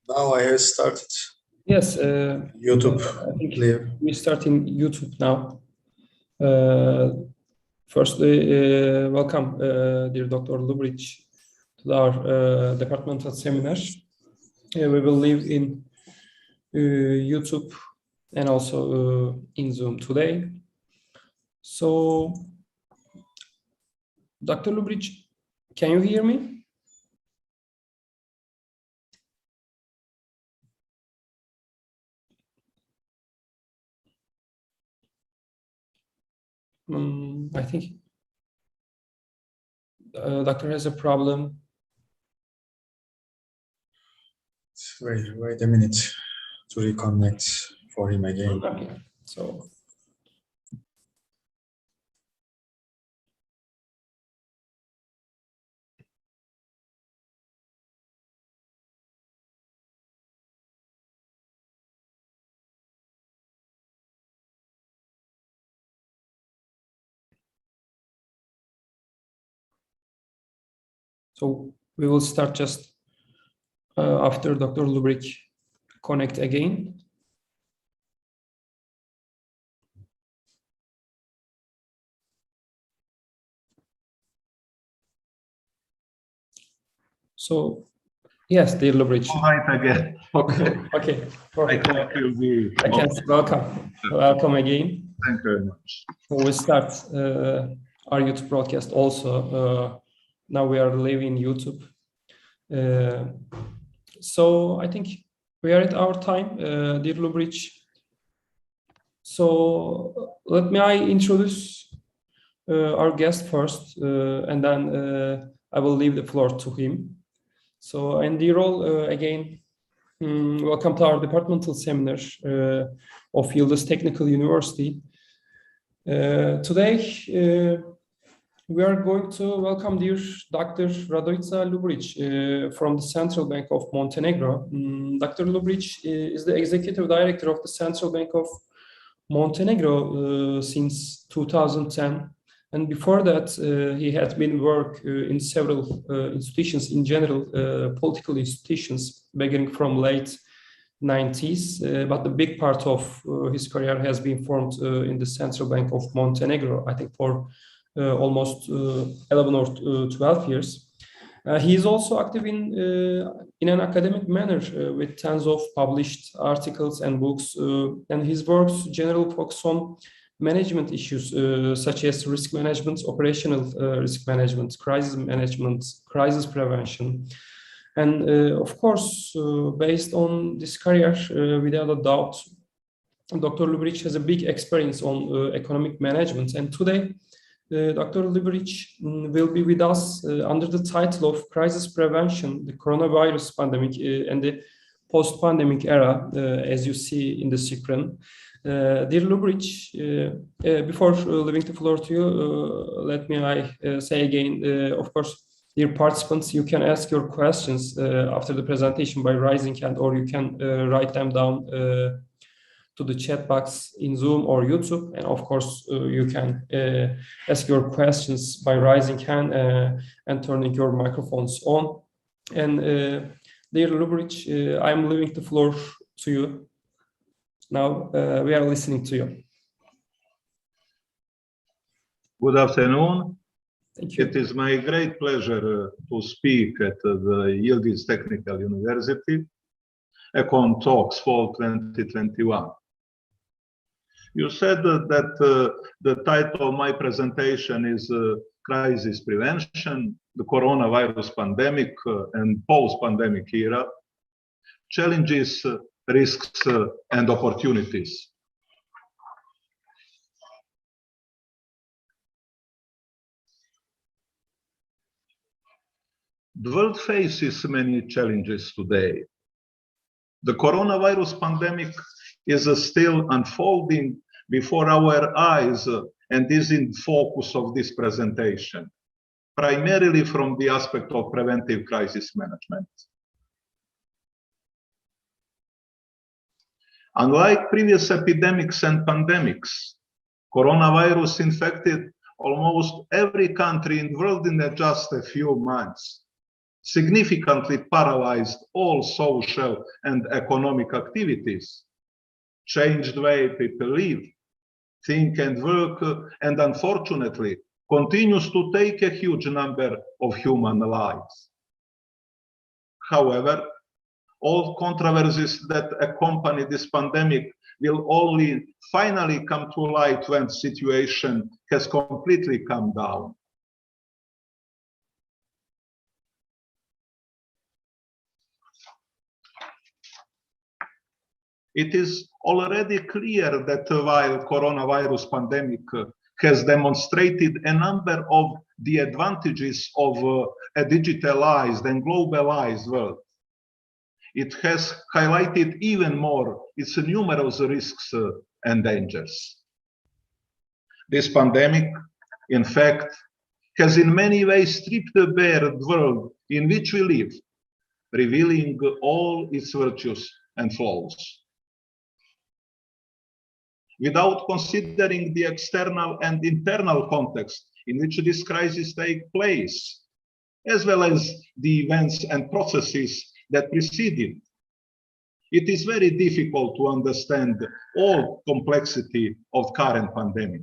Now I have started. Yes. YouTube. I think we start in YouTube now. Firstly, welcome, dear Dr. Luburic, to our departmental seminar. We will live in YouTube and also in Zoom today. So, Dr. Luburic, can you hear me? I think doctor has a problem. Wait a minute to reconnect for him again. Okay. So. So we will start just after Dr. Luburic connect again. So yes, dear Luburic. Right again. Okay. Okay. Perfect. I hope you'll be Welcome again. Thank you very much. So we start our YouTube broadcast also. Now we are live in YouTube. So I think we are at our time, dear Luburic. So let me introduce our guest first, and then I will leave the floor to him. So, and dear all, again, welcome to our departmental seminar of Yıldız Technical University. Today, we are going to welcome dear Dr. Pdca Luburic from the Central Bank of Montenegro. Dr. Luburic is the executive director of the Central Bank of Montenegro since 2010. And before that, he had been work in several institutions, in general, political institutions, beginning from late 90s. But the big part of his career has been formed in the Central Bank of Montenegro, I think for almost 11 or 12 years. He is also active in an academic manner with tens of published articles and books, and his works generally focus on management issues such as risk management, operational risk management, crisis prevention. And of course, based on this career, without a doubt, Dr. Luburic has a big experience on economic management. And today, Dr. Luburic will be with us under the title of Crisis Prevention, the Coronavirus Pandemic and the Post-Pandemic Era, as you see in the screen. Dear Luburic, before leaving the floor to you, let me say again, of course, dear participants, you can ask your questions after the presentation by raising hand, or you can write them down to the chat box in Zoom or YouTube. And of course, you can ask your questions by raising hand and turning your microphones on. And dear Luburic, I'm leaving the floor to you. Now we are listening to you. Good afternoon. Thank you. It is my great pleasure to speak at the Yıldız Technical University, ECONTALKS Fall 2021. You said that the title of my presentation is Crisis Prevention, the Coronavirus Pandemic and Post-Pandemic Era, Challenges, Risks and Opportunities. The world faces many challenges today. The coronavirus pandemic is still unfolding before our eyes and is in focus of this presentation, primarily from the aspect of preventive crisis management. Unlike previous epidemics and pandemics, coronavirus infected almost every country in the world in just a few months significantly paralyzed all social and economic activities, changed the way people live, think and work, and unfortunately continues to take a huge number of human lives. However, all controversies that accompany this pandemic will only finally come to light when the situation has completely calmed down. It is already clear that while coronavirus pandemic has demonstrated a number of the advantages of a digitalized and globalized world, it has highlighted even more its numerous risks and dangers. This pandemic, in fact, has in many ways stripped bare the world in which we live, revealing all its virtues and flaws. Without considering the external and internal context in which this crisis takes place, as well as the events and processes that preceded, it is very difficult to understand all complexity of current pandemic.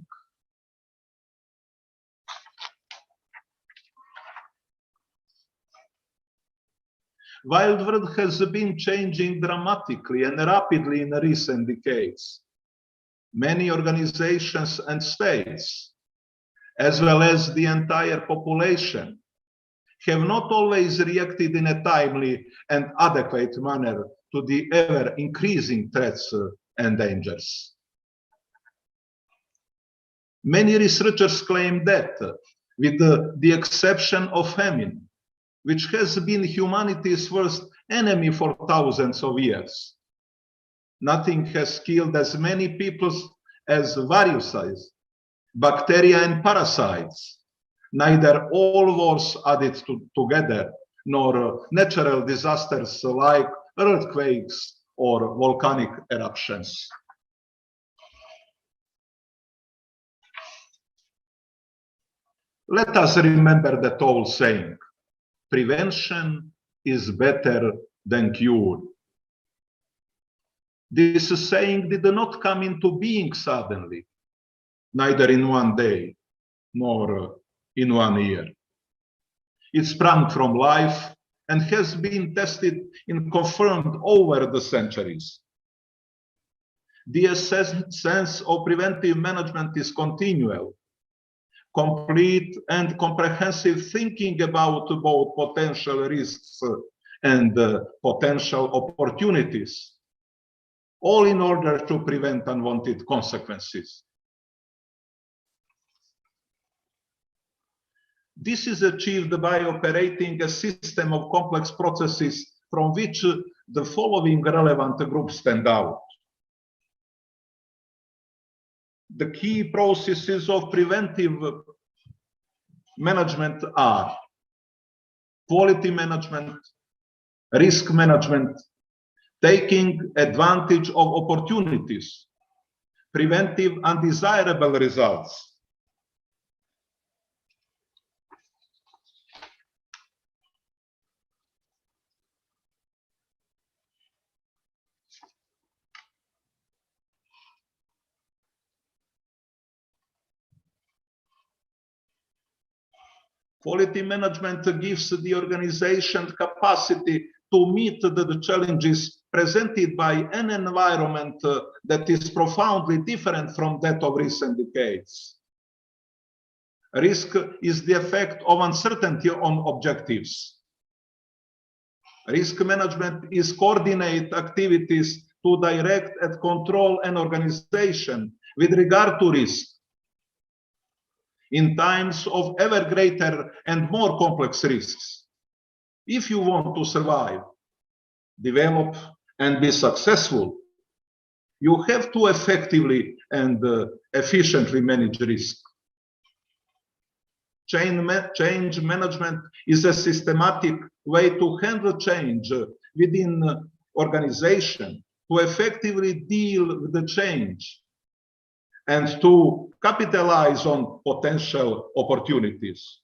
While the world has been changing dramatically and rapidly in recent decades, many organizations and states, as well as the entire population, have not always reacted in a timely and adequate manner to the ever-increasing threats and dangers. Many researchers claim that, with the exception of famine, which has been humanity's worst enemy for thousands of years, nothing has killed as many people as viruses, bacteria and parasites, neither all wars added together, nor natural disasters like earthquakes or volcanic eruptions. Let us remember that old saying, prevention is better than cure. This saying did not come into being suddenly, neither in one day, nor in 1 year. It sprang from life and has been tested and confirmed over the centuries. The sense of preventive management is continual, complete and comprehensive thinking about both potential risks and potential opportunities, all in order to prevent unwanted consequences. This is achieved by operating a system of complex processes from which the following relevant groups stand out. The key processes of preventive management are quality management, risk management, taking advantage of opportunities, preventive undesirable results, quality management gives the organization capacity to meet the challenges presented by an environment that is profoundly different from that of recent decades. Risk is the effect of uncertainty on objectives. Risk management is coordinate activities to direct and control an organization with regard to risk in times of ever greater and more complex risks. If you want to survive, develop, and be successful, you have to effectively and efficiently manage risk. Change management is a systematic way to handle change within organization, to effectively deal with the change, and to capitalize on potential opportunities.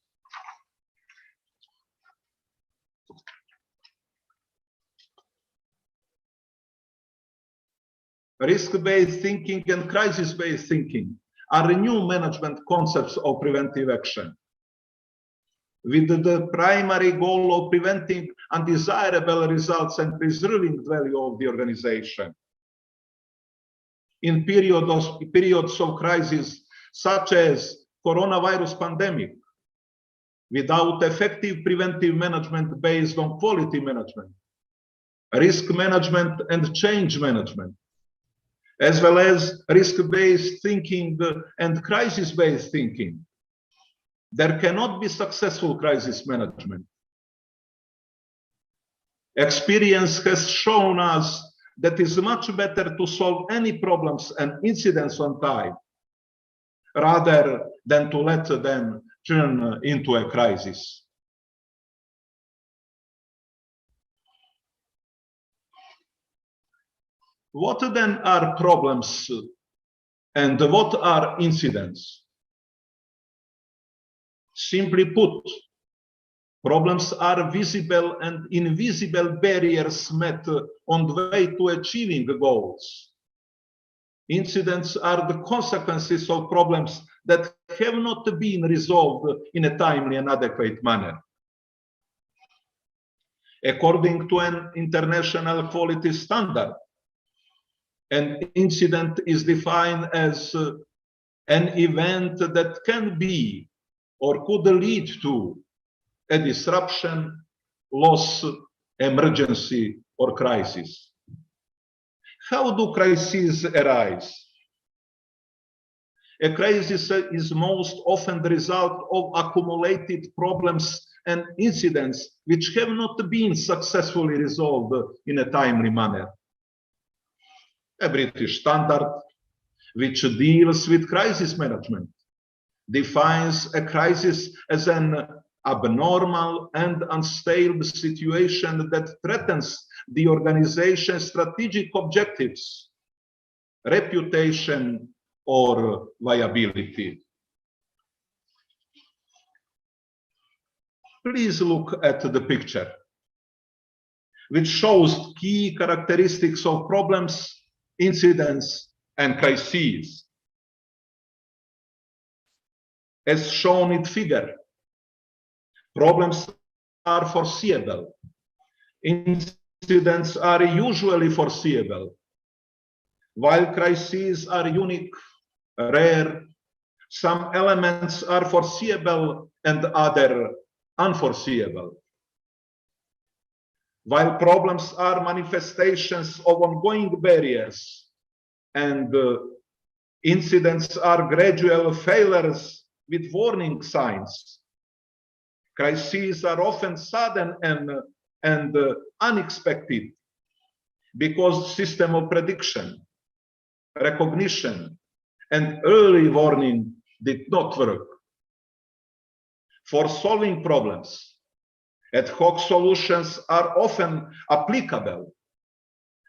Risk-based thinking and crisis-based thinking are new management concepts of preventive action, with the primary goal of preventing undesirable results and preserving the value of the organization. In periods of crisis, such as coronavirus pandemic, without effective preventive management based on quality management, risk management and change management, as well as risk-based thinking and crisis-based thinking, there cannot be successful crisis management. Experience has shown us that it is much better to solve any problems and incidents on time, rather than to let them turn into a crisis. What then are problems and what are incidents? Simply put, problems are visible and invisible barriers met on the way to achieving goals. Incidents are the consequences of problems that have not been resolved in a timely and adequate manner. According to an international quality standard, an incident is defined as an event that can be or could lead to a disruption, loss, emergency, or crisis. How do crises arise? A crisis is most often the result of accumulated problems and incidents which have not been successfully resolved in a timely manner. A British standard, which deals with crisis management, defines a crisis as an abnormal and unstable situation that threatens the organization's strategic objectives, reputation, or viability. Please look at the picture, which shows key characteristics of problems, incidents, and crises. As shown in figure, problems are foreseeable. Incidents are usually foreseeable, while crises are unique, rare. Some elements are foreseeable and other unforeseeable. While problems are manifestations of ongoing barriers and incidents are gradual failures with warning signs, crises are often sudden and unexpected because system of prediction, recognition, and early warning did not work. For solving problems, ad hoc solutions are often applicable,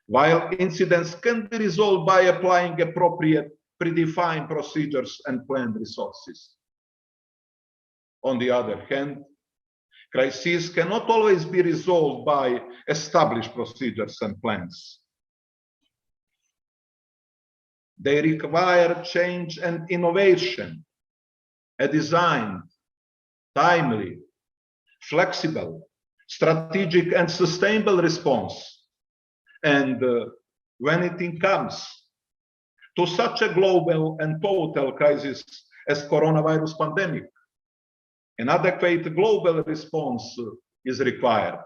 while incidents can be resolved by applying appropriate predefined procedures and planned resources. On the other hand, crises cannot always be resolved by established procedures and plans. They require change and innovation, a designed, timely, flexible, strategic, and sustainable response. And when it comes to such a global and total crisis as coronavirus pandemic, an adequate global response is required.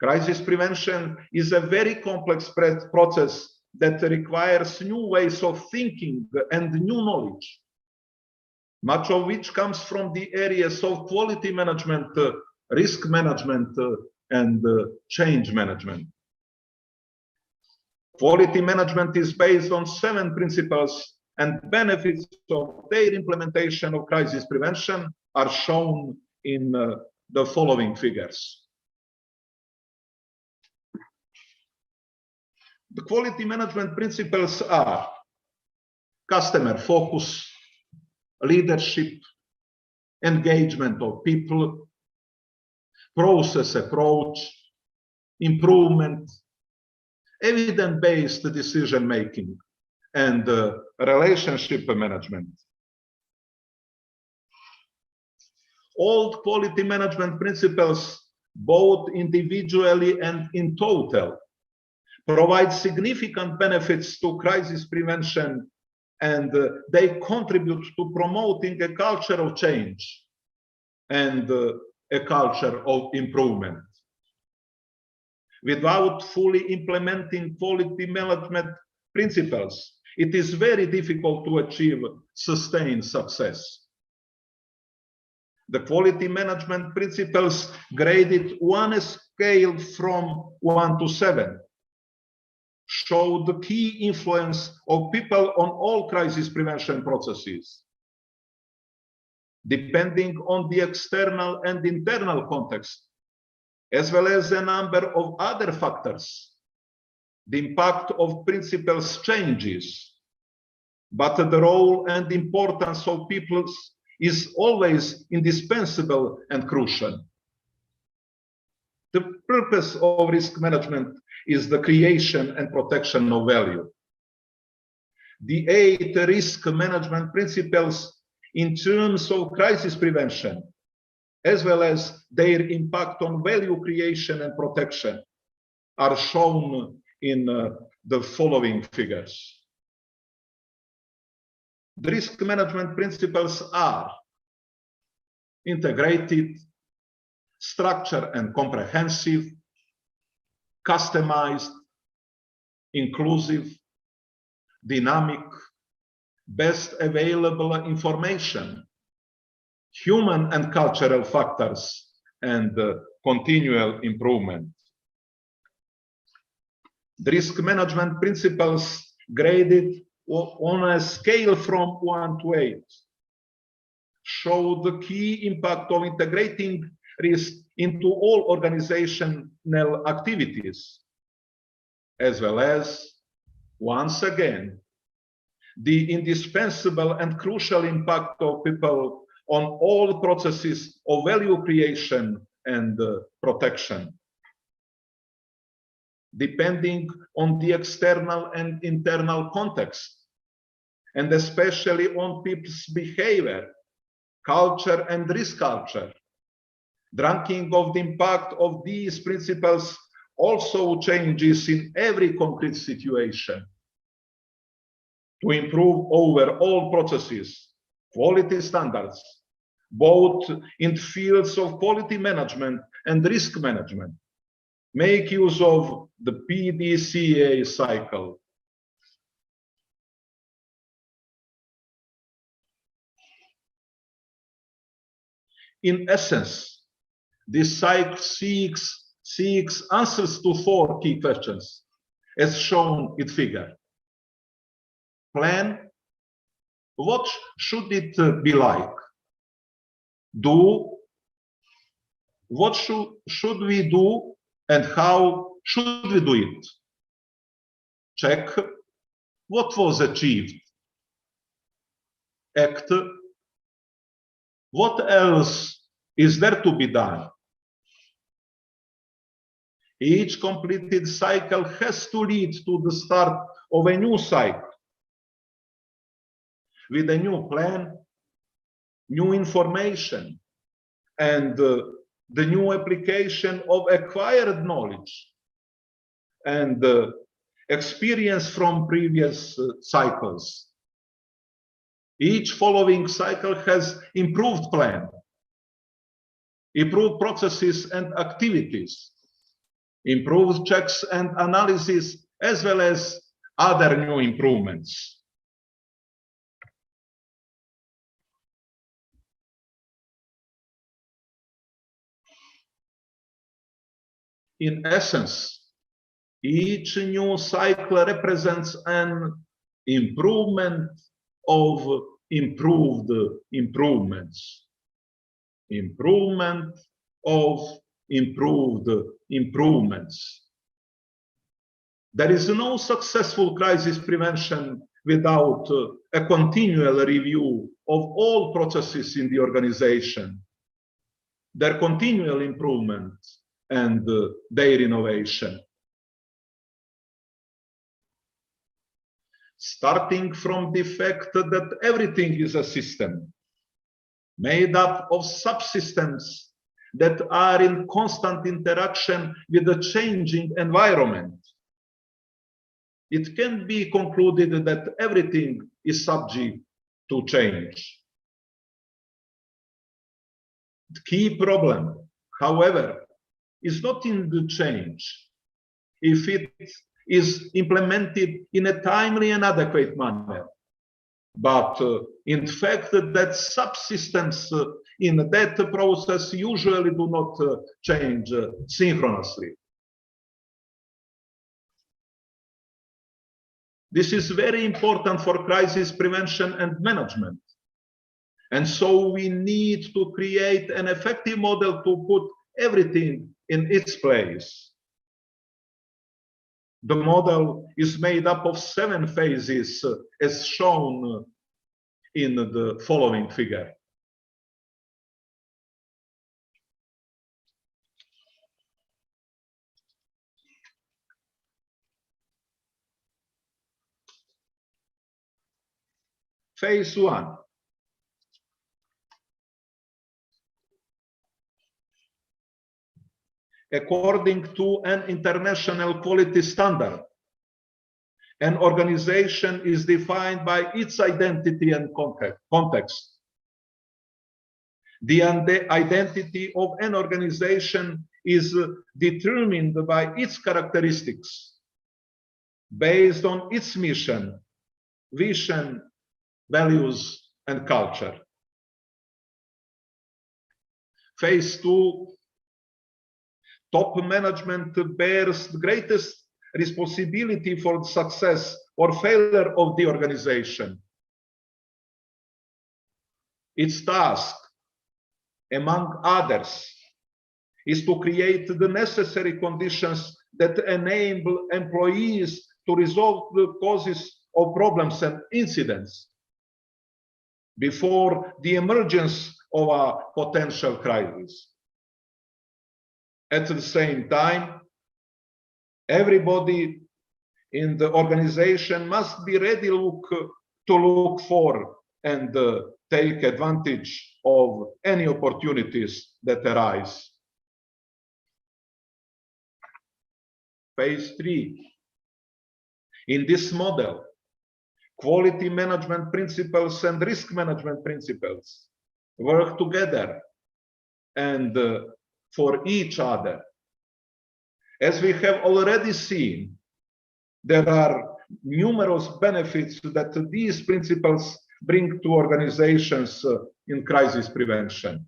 Crisis prevention is a very complex process that requires new ways of thinking and new knowledge, much of which comes from the areas of quality management, risk management, and change management. Quality management is based on 7 principles, and benefits of their implementation of crisis prevention are shown in the following figures. The quality management principles are customer focus, leadership, engagement of people, process approach, improvement, evidence-based decision-making, and relationship management. All quality management principles, both individually and in total, provide significant benefits to crisis prevention, and they contribute to promoting a culture of change and a culture of improvement. Without fully implementing quality management principles, it is very difficult to achieve sustained success. The quality management principles graded on a scale from 1 to 7 show the key influence of people on all crisis prevention processes. Depending on the external and internal context, as well as a number of other factors, the impact of principles changes, but the role and importance of people is always indispensable and crucial. The purpose of risk management is the creation and protection of value. The 8 risk management principles in terms of crisis prevention, as well as their impact on value creation and protection, are shown in the following figures. The risk management principles are integrated, structured and comprehensive, customized, inclusive, dynamic, best available information, human and cultural factors, and continual improvement. The risk management principles graded on a scale from 1 to 8 show the key impact of integrating risk into all organizational activities, as well as, once again, the indispensable and crucial impact of people on all processes of value creation and protection. Depending on the external and internal context, and especially on people's behavior, culture, and risk culture, the ranking of the impact of these principles also changes in every concrete situation. To improve overall processes, quality standards, both in fields of quality management and risk management, make use of the Pdca cycle. In essence, this cycle seeks answers to 4 key questions, as shown in figure. Plan, what should it be like? Do, what should we do and how should we do it? Check, what was achieved? Act, what else is there to be done? Each completed cycle has to lead to the start of a new cycle with a new plan, new information, and the new application of acquired knowledge and experience from previous cycles. Each following cycle has improved plan, improved processes and activities, improved checks and analysis, as well as other new improvements. In essence, each new cycle represents an improvement of improved improvements. Improvement of improved improvements. There is no successful crisis prevention without a continual review of all processes in the organization, their continual improvement, and their innovation. Starting from the fact that everything is a system made up of subsystems that are in constant interaction with the changing environment, it can be concluded that everything is subject to change. The key problem, however, is not in the change, if it is implemented in a timely and adequate manner, but in fact that subsystems in that process usually do not change synchronously. This is very important for crisis prevention and management. And so we need to create an effective model to put everything in its place. The model is made up of 7 phases, as shown in the following figure. Phase 1. According to an international quality standard, an organization is defined by its identity and context. The identity of an organization is determined by its characteristics, based on its mission, vision, values, and culture. Phase 2. Top management bears the greatest responsibility for the success or failure of the organization. Its task, among others, is to create the necessary conditions that enable employees to resolve the causes of problems and incidents before the emergence of a potential crisis. At the same time, everybody in the organization must be ready to look for and take advantage of any opportunities that arise. Phase 3. In this model, quality management principles and risk management principles work together and for each other. As we have already seen, there are numerous benefits that these principles bring to organizations in crisis prevention.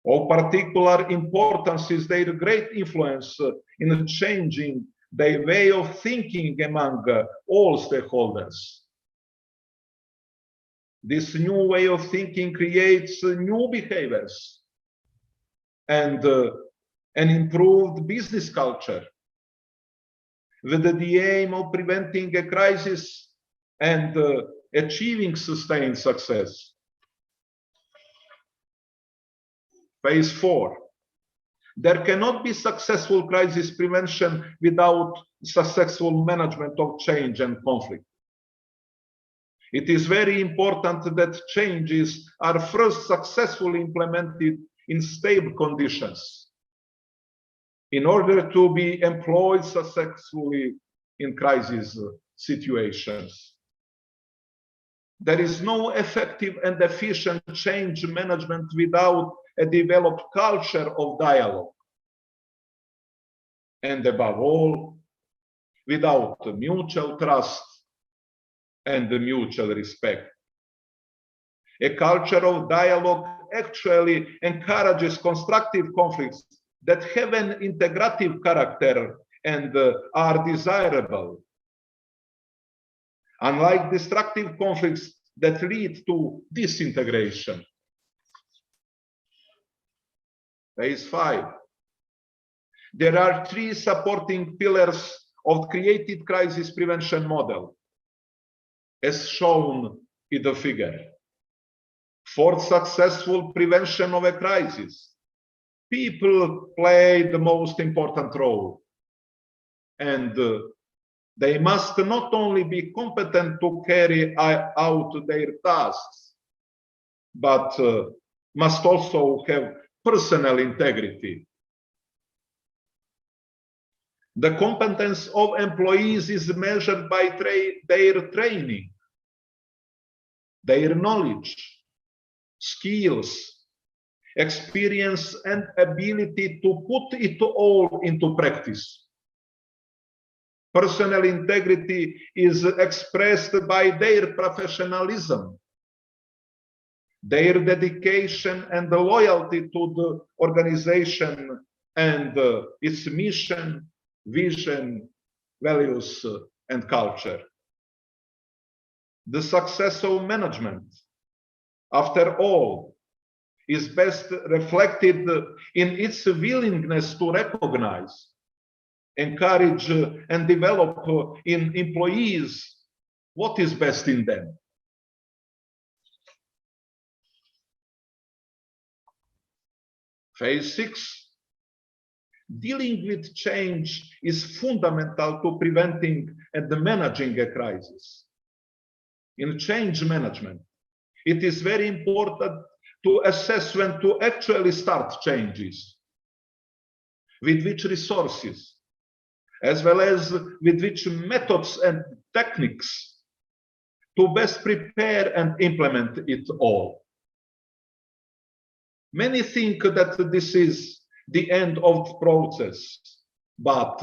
Of particular importance is their great influence in changing their way of thinking among all stakeholders. This new way of thinking creates new behaviors and an improved business culture with the aim of preventing a crisis and achieving sustained success. Phase 4. There cannot be successful crisis prevention without successful management of change and conflict. It is very important that changes are first successfully implemented in stable conditions in order to be employed successfully in crisis situations. There is no effective and efficient change management without a developed culture of dialogue. And above all, without mutual trust and mutual respect. A culture of dialogue actually encourages constructive conflicts that have an integrative character and are desirable, unlike destructive conflicts that lead to disintegration. Phase 5. There are 3 supporting pillars of created crisis prevention model as shown in the figure. For successful prevention of a crisis, people play the most important role, and they must not only be competent to carry out their tasks, but must also have personal integrity. The competence of employees is measured by their training, their knowledge, skills, experience, and ability to put it all into practice. Personal integrity is expressed by their professionalism, their dedication and the loyalty to the organization and its mission, vision, values, and culture. The success of management, after all, is best reflected in its willingness to recognize, encourage, and develop in employees what is best in them. Phase 6. Dealing with change is fundamental to preventing and managing a crisis. In change management, it is very important to assess when to actually start changes, with which resources, as well as with which methods and techniques to best prepare and implement it all. Many think that this is the end of the process, but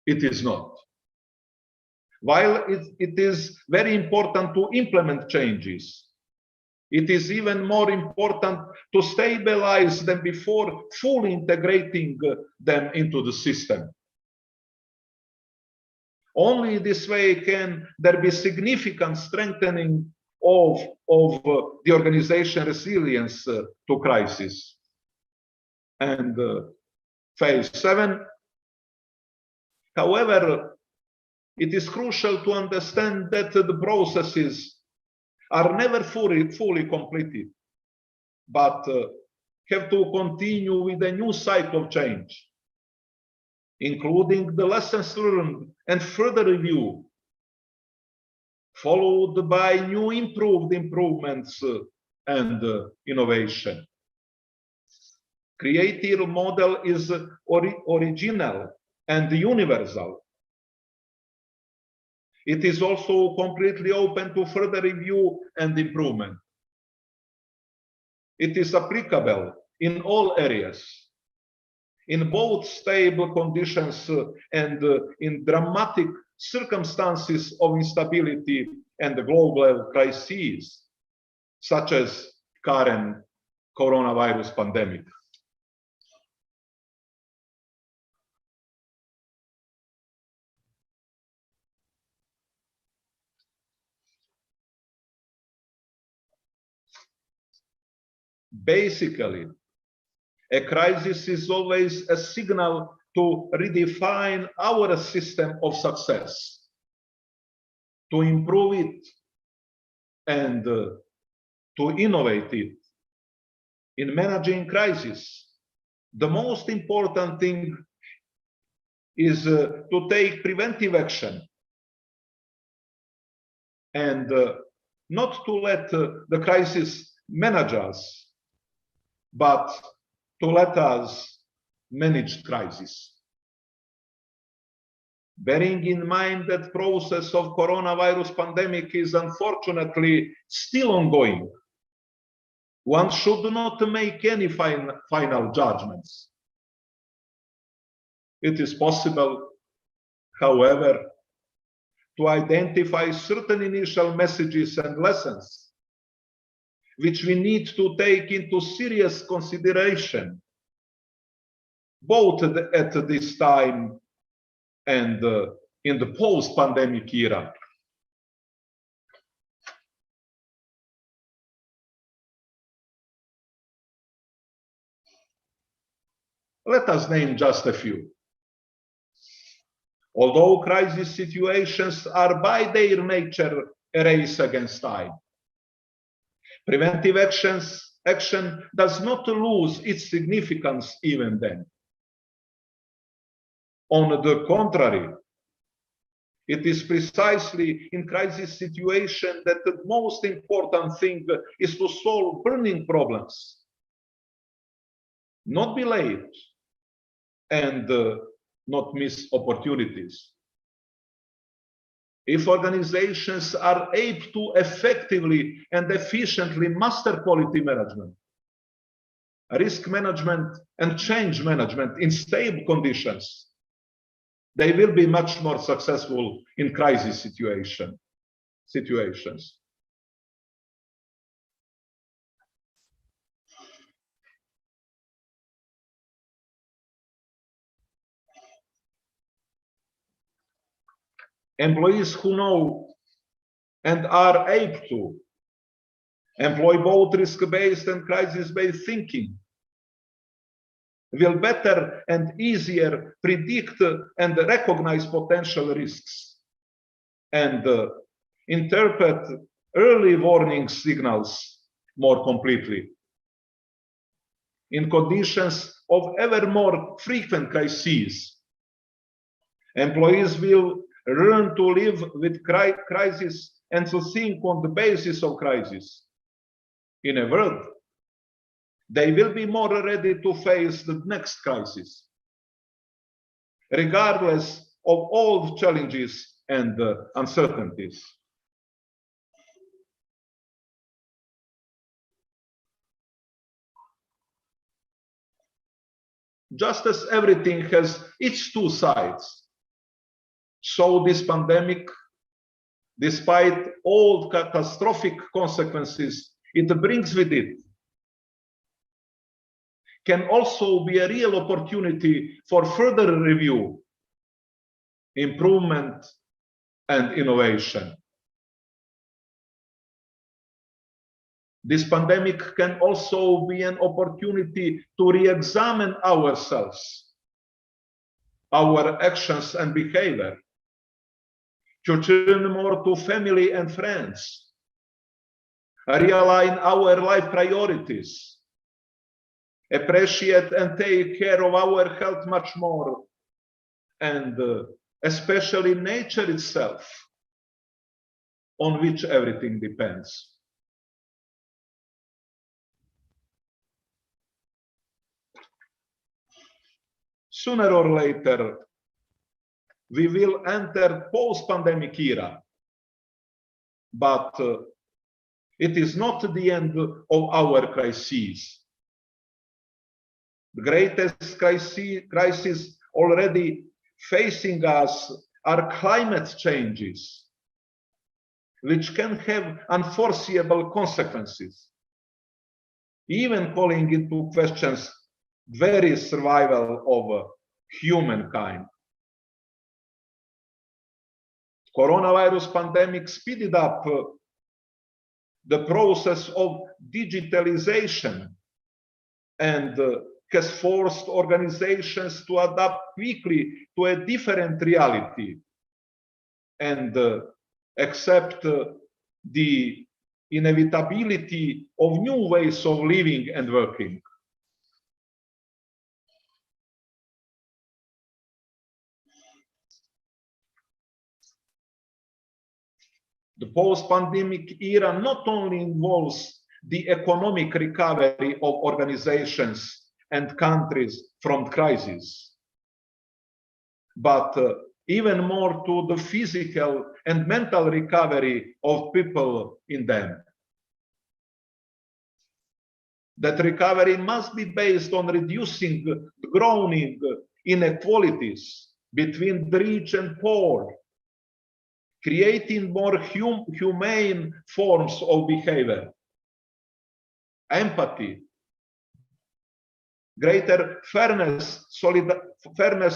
it is not. While it is very important to implement changes, it is even more important to stabilize them before fully integrating them into the system. Only this way can there be significant strengthening of the organization resilience to crisis. And phase 7. However, it is crucial to understand that the processes are never fully completed, but have to continue with a new cycle of change, including the lessons learned and further review, followed by new improvements and innovation. Creative model is original and universal. It is also completely open to further review and improvement. It is applicable in all areas, in both stable conditions and in dramatic circumstances of instability and global crises, such as current coronavirus pandemic. Basically, a crisis is always a signal to redefine our system of success, to improve it, and to innovate it. In managing crisis, the most important thing is to take preventive action and not to let the crisis manage us, but to let us manage crisis. Bearing in mind that process of coronavirus pandemic is unfortunately still ongoing, one should not make any final judgments. It is possible, however, to identify certain initial messages and lessons which we need to take into serious consideration, both at this time and in the post-pandemic era. Let us name just a few. Although crisis situations are by their nature a race against time. Preventive action does not lose its significance even then. On the contrary, it is precisely in crisis situation that the most important thing is to solve burning problems, not be late and not miss opportunities. If organizations are able to effectively and efficiently master quality management, risk management and change management in stable conditions, they will be much more successful in crisis situations. Employees who know and are able to employ both risk-based and crisis-based thinking will better and easier predict and recognize potential risks and interpret early warning signals more completely. In conditions of ever more frequent crises, employees will learn to live with crisis and to think on the basis of crisis. In a word, they will be more ready to face the next crisis, regardless of all the challenges and uncertainties. Just as everything has its two sides, so this pandemic, despite all catastrophic consequences it brings with it, can also be a real opportunity for further review, improvement, and innovation. This pandemic can also be an opportunity to re-examine ourselves, our actions and behavior, to turn more to family and friends, realign our life priorities, appreciate and take care of our health much more, and especially nature itself, on which everything depends. Sooner or later, we will enter post-pandemic era, but it is not the end of our crises. The greatest crisis already facing us are climate changes, which can have unforeseeable consequences, even calling into questions very survival of humankind. Coronavirus pandemic speeded up the process of digitalization and has forced organizations to adapt quickly to a different reality and accept the inevitability of new ways of living and working. The post-pandemic era not only involves the economic recovery of organizations and countries from crisis, but even more to the physical and mental recovery of people in them. That recovery must be based on reducing the growing inequalities between the rich and poor, creating more humane forms of behavior, empathy, greater fairness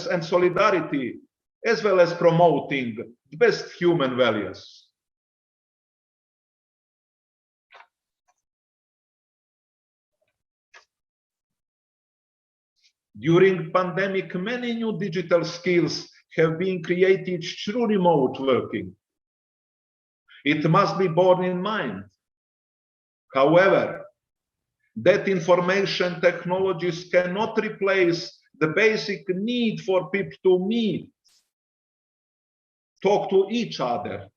and solidarity, as well as promoting the best human values. During pandemic, many new digital skills have been created through remote working. It must be borne in mind, however, that information technologies cannot replace the basic need for people to meet, talk to each other,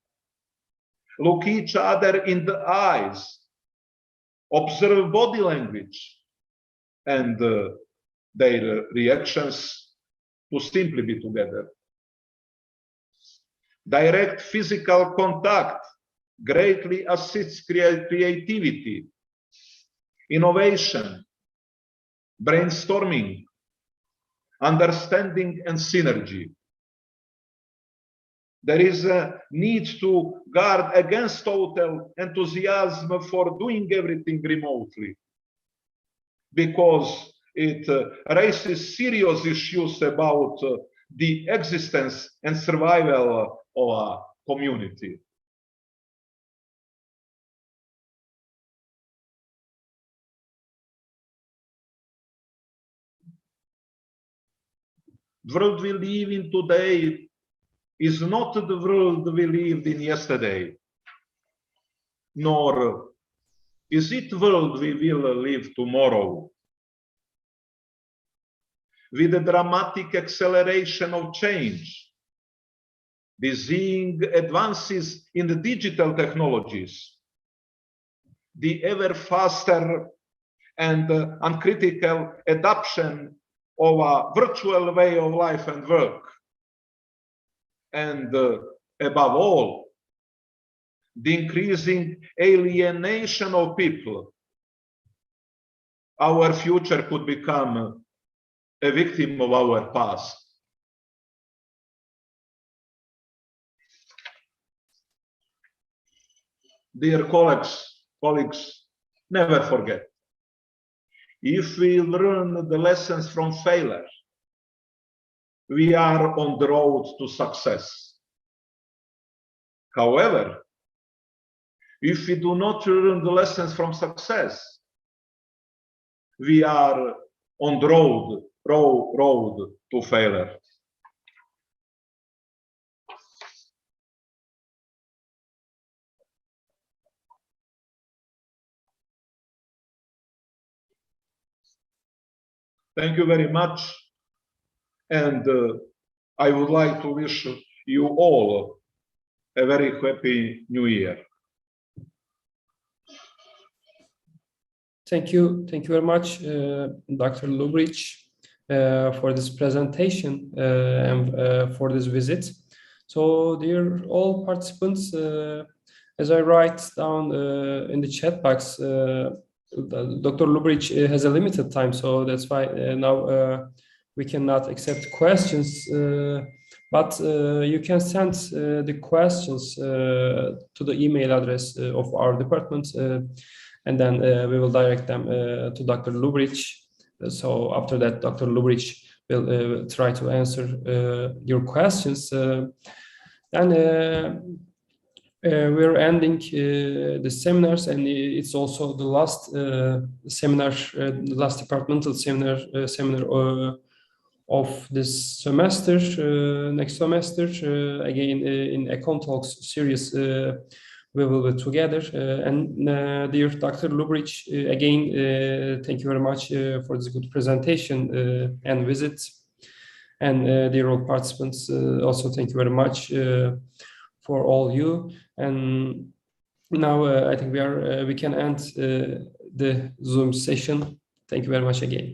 look each other in the eyes, observe body language, and their reactions to simply be together. Direct physical contact greatly assists creativity, innovation, brainstorming, understanding, and synergy. There is a need to guard against total enthusiasm for doing everything remotely, because it raises serious issues about the existence and survival of a community. The world we live in today is not the world we lived in yesterday, nor is it the world we will live tomorrow. With the dramatic acceleration of change, dizzying advances in the digital technologies, the ever faster and uncritical adoption of a virtual way of life and work, and above all, the increasing alienation of people, our future could become a victim of our past. Dear colleagues, never forget. If we learn the lessons from failure, we are on the road to success. However, if we do not learn the lessons from success, we are on the road to failure. Thank you very much, and I would like to wish you all a very happy New Year. Thank you very much, Dr. Luburic, for this presentation and for this visit. So, dear all participants, as I write down in the chat box, Dr. Luburic has a limited time, so that's why now we cannot accept questions. But you can send the questions to the email address of our department, and then we will direct them to Dr. Luburic. So after that, Dr. Luburic will try to answer your questions. We're ending the seminars, and it's also the last seminar, the last departmental seminar of this semester. Next semester, again in ECONTALKS series, we will be together. And dear Dr. Luburic, again, thank you very much for this good presentation and visit. And dear all participants, also thank you very much for all you. And now I think we can end the Zoom session. Thank you very much again.